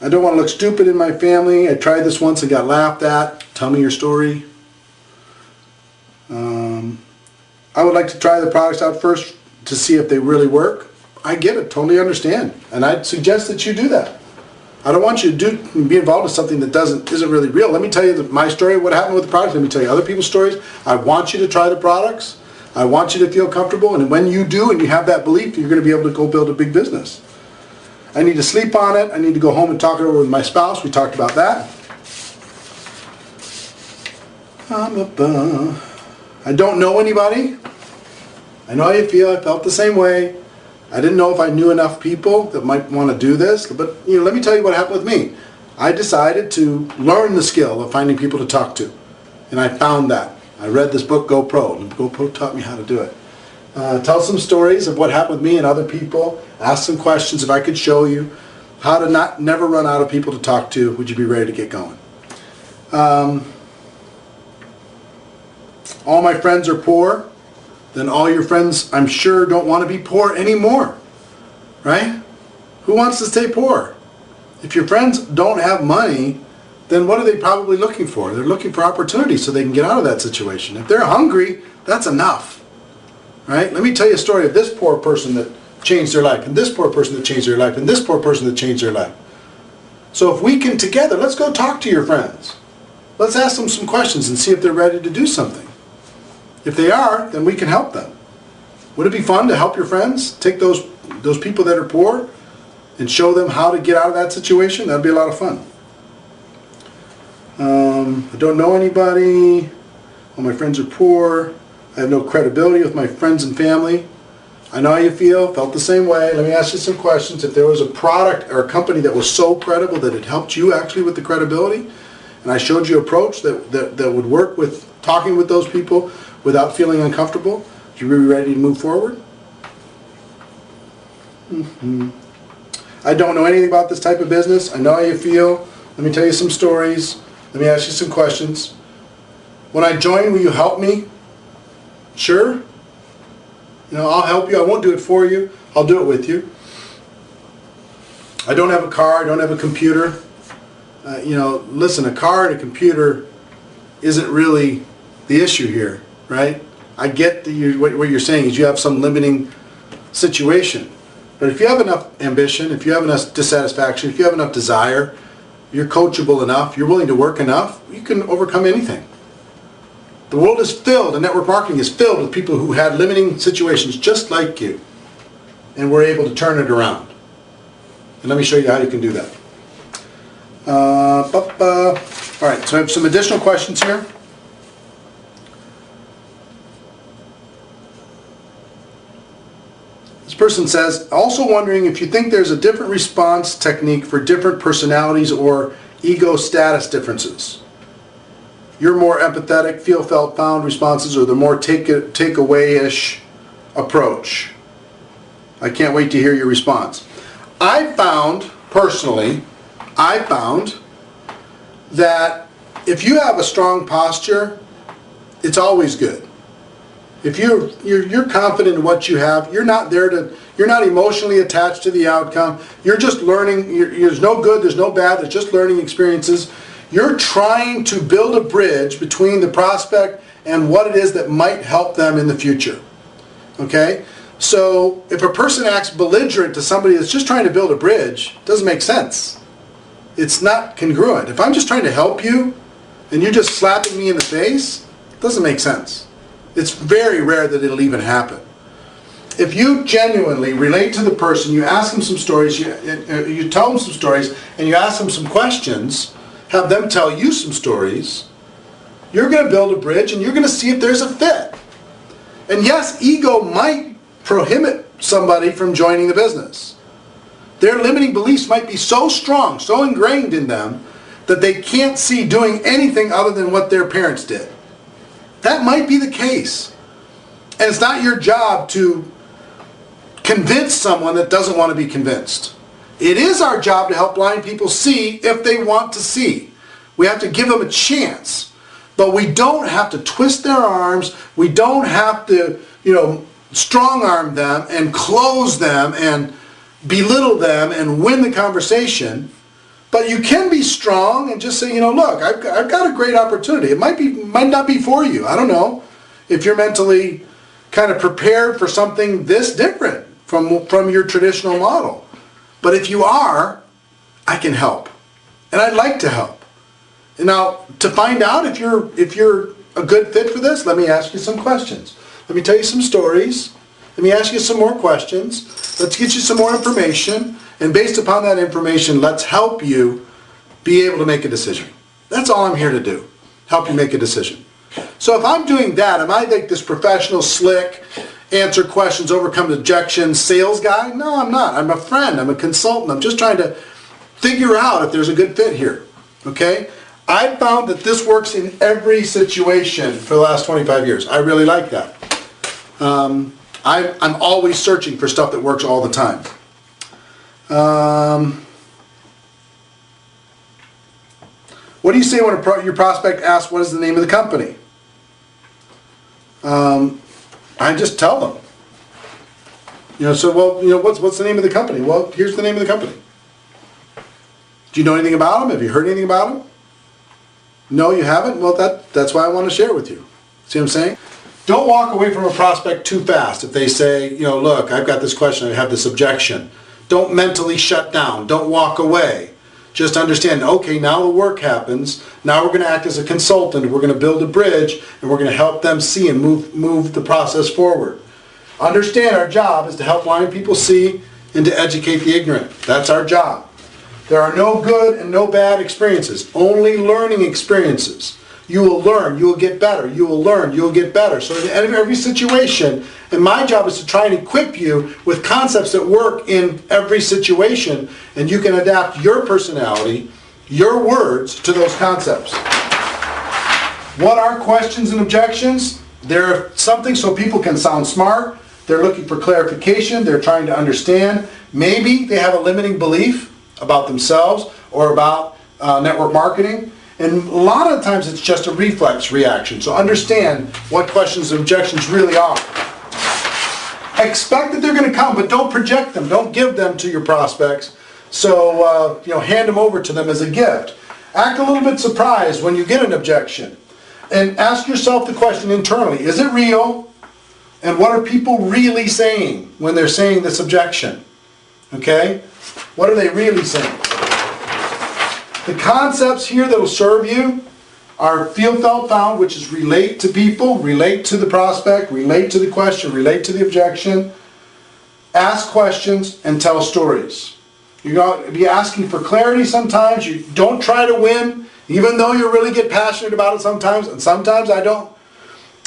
I don't want to look stupid in my family. I tried this once and got laughed at. Tell me your story. I would like to try the products out first to see if they really work. I get it, totally understand. And I'd suggest that you do that. I don't want you to be involved with something that isn't really real. Let me tell you my story, what happened with the products. Let me tell you other people's stories. I want you to try the products. I want you to feel comfortable. And when you do and you have that belief, you're going to be able to go build a big business. I need to sleep on it. I need to go home and talk it over with my spouse. We talked about that. I don't know anybody. I know how you feel. I felt the same way. I didn't know if I knew enough people that might want to do this, but let me tell you what happened with me. I decided to learn the skill of finding people to talk to, and I found that. I read this book, Go Pro, and Go Pro taught me how to do it. Tell some stories of what happened with me and other people. Ask some questions. If I could show you how to never run out of people to talk to, would you be ready to get going? All my friends are poor. Then all your friends, I'm sure, don't want to be poor anymore, right? Who wants to stay poor? If your friends don't have money, then what are they probably looking for? They're looking for opportunity so they can get out of that situation. If they're hungry, that's enough, right? Let me tell you a story of this poor person that changed their life, and this poor person that changed their life, and this poor person that changed their life. So if we can together, let's go talk to your friends. Let's ask them some questions and see if they're ready to do something. If they are, then we can help them. Would it be fun to help your friends? Take those people that are poor and show them how to get out of that situation? That'd be a lot of fun. I don't know anybody. All my friends are poor. I have no credibility with my friends and family. I know how you feel. Felt the same way. Let me ask you some questions. If there was a product or a company that was so credible that it helped you actually with the credibility, and I showed you an approach that would work with talking with those people without feeling uncomfortable, would you be ready to move forward? I don't know anything about this type of business. I know how you feel. Let me tell you some stories. Let me ask you some questions. When I join, will you help me? Sure. I'll help you. I won't do it for you. I'll do it with you. I don't have a car. I don't have a computer. Listen, a car and a computer isn't really the issue here, right? I get what you're saying is you have some limiting situation. But if you have enough ambition, if you have enough dissatisfaction, if you have enough desire, you're coachable enough, you're willing to work enough, you can overcome anything. The world is filled, and network marketing is filled with people who had limiting situations just like you, and were able to turn it around. And let me show you how you can do that. All right, so I have some additional questions here. This person says, also wondering if you think there's a different response technique for different personalities or ego status differences. You're more empathetic, feel, felt, found responses, or the more take-away-ish approach. I can't wait to hear your response. Personally, I found that if you have a strong posture, it's always good. If you're confident in what you have, you're not emotionally attached to the outcome. You're just learning. There's no good, there's no bad, there's just learning experiences. You're trying to build a bridge between the prospect and what it is that might help them in the future. Okay? So if a person acts belligerent to somebody that's just trying to build a bridge, it doesn't make sense. It's not congruent. If I'm just trying to help you and you're just slapping me in the face, it doesn't make sense. It's very rare that it'll even happen. If you genuinely relate to the person, you ask them some stories, you tell them some stories, and you ask them some questions, have them tell you some stories, you're going to build a bridge and you're going to see if there's a fit. And yes, ego might prohibit somebody from joining the business. Their limiting beliefs might be so strong, so ingrained in them, that they can't see doing anything other than what their parents did. That might be the case. And it's not your job to convince someone that doesn't want to be convinced. It is our job to help blind people see if they want to see. We have to give them a chance. But we don't have to twist their arms. We don't have to, strong arm them and close them and belittle them and win the conversation. But you can be strong and just say, you know, look, I've got a great opportunity. It might not be for you. I don't know if you're mentally kind of prepared for something this different from your traditional model. But if you are, I can help, and I'd like to help. And now, to find out if you're a good fit for this, let me ask you some questions. Let me tell you some stories. Let me ask you some more questions. Let's get you some more information. And based upon that information, let's help you be able to make a decision. That's all I'm here to do. Help you make a decision. So if I'm doing that, am I like this professional, slick, answer questions, overcome objections, sales guy? No, I'm not. I'm a friend. I'm a consultant. I'm just trying to figure out if there's a good fit here. Okay? I've found that this works in every situation for the last 25 years. I really like that. I'm always searching for stuff that works all the time. What do you say when your prospect asks what is the name of the company? I just tell them. You know, so well, you know, what's the name of the company? Well, here's the name of the company. Do you know anything about them? Have you heard anything about them? No, you haven't? Well, that's why I want to share it with you. See what I'm saying? Don't walk away from a prospect too fast. If they say, you know, look, I've got this question, I have this objection. Don't mentally shut down. Don't walk away. Just understand, okay, now the work happens. Now we're going to act as a consultant. We're going to build a bridge, and we're going to help them see and move the process forward. Understand our job is to help blind people see and to educate the ignorant. That's our job. There are no good and no bad experiences, only learning experiences. You will learn, you will get better, you will learn, you will get better. So in every situation, and my job is to try and equip you with concepts that work in every situation, and you can adapt your personality, your words to those concepts. What are questions and objections? They're something so people can sound smart, they're looking for clarification, they're trying to understand. Maybe they have a limiting belief about themselves or about network marketing. And a lot of times it's just a reflex reaction. So understand what questions and objections really are. Expect that they're going to come, but don't project them. Don't give them to your prospects. So you know, hand them over to them as a gift. Act a little bit surprised when you get an objection. And ask yourself the question internally, is it real? And what are people really saying when they're saying this objection? Okay? What are they really saying? The concepts here that will serve you are feel, felt, found, which is relate to people, relate to the prospect, relate to the question, relate to the objection, ask questions, and tell stories. You're going to be asking for clarity sometimes. You don't try to win, even though you really get passionate about it sometimes, and sometimes I don't.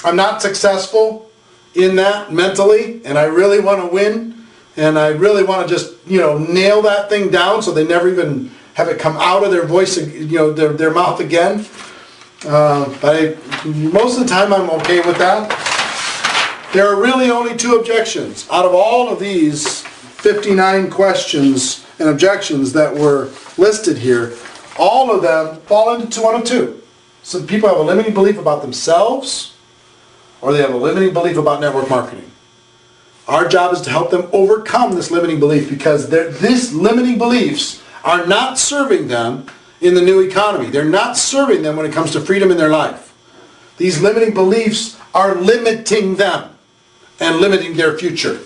I'm not successful in that mentally, and I really want to win, and I really want to just, you know, nail that thing down so they never even have it come out of their voice, you know, their mouth again. But most of the time I'm okay with that. There are really only 2 objections. Out of all of these 59 questions and objections that were listed here, all of them fall into one of 2. Some people have a limiting belief about themselves, or they have a limiting belief about network marketing. Our job is to help them overcome this limiting belief, because these limiting beliefs are not serving them in the new economy. They're not serving them when it comes to freedom in their life. These limiting beliefs are limiting them and limiting their future.